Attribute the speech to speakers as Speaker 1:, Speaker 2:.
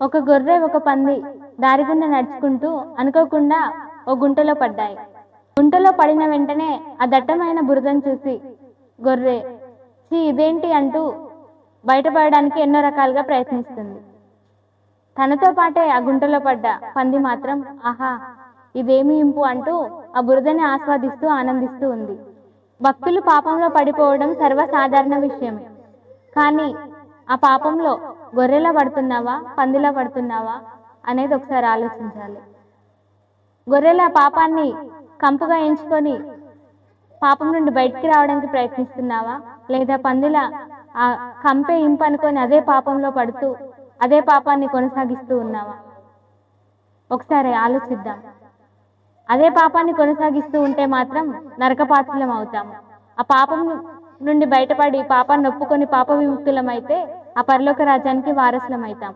Speaker 1: ఒక గొర్రె ఒక పంది దారి గుండా నడుచుకుంటూ అనుకోకుండా ఓ గుంటలో పడ్డాయి. గుంటలో పడిన వెంటనే ఆ దట్టమైన బురదను చూసి గొర్రె "ఛీ, ఇదేంటి" అంటూ బయటపడడానికి ఎన్నో రకాలుగా ప్రయత్నిస్తుంది. తనతో పాటే ఆ గుంటలో పడ్డ పంది మాత్రం "ఆహా, ఇదేమి ఇంపు" అంటూ ఆ బురదని ఆస్వాదిస్తూ ఆనందిస్తూ ఉంది. భక్తులు పాపంలో పడిపోవడం సర్వసాధారణ విషయమే. కానీ ఆ పాపంలో గొర్రెలా పడుతున్నావా, పందిలా పడుతున్నావా అనేది ఒకసారి ఆలోచించాలి. గొర్రెల పాపాన్ని కంపుగా ఎంచుకొని పాపం నుండి బయటికి రావడానికి ప్రయత్నిస్తున్నావా, లేదా పందిలా ఆ కంపే ఇంపు అనుకొని అదే పాపంలో పడుతూ అదే పాపాన్ని కొనసాగిస్తూ ఉన్నావా? ఒకసారి ఆలోచిద్దాం. అదే పాపాన్ని కొనసాగిస్తూ ఉంటే మాత్రం నరకపాత్రులం అవుతాము. ఆ పాపం నుండి బయటపడి పాపాన్ని ఒప్పుకొని పాప విముక్తులమైతే ఆ పరలోక రాజ్యానికి వారసులం అవుతాం.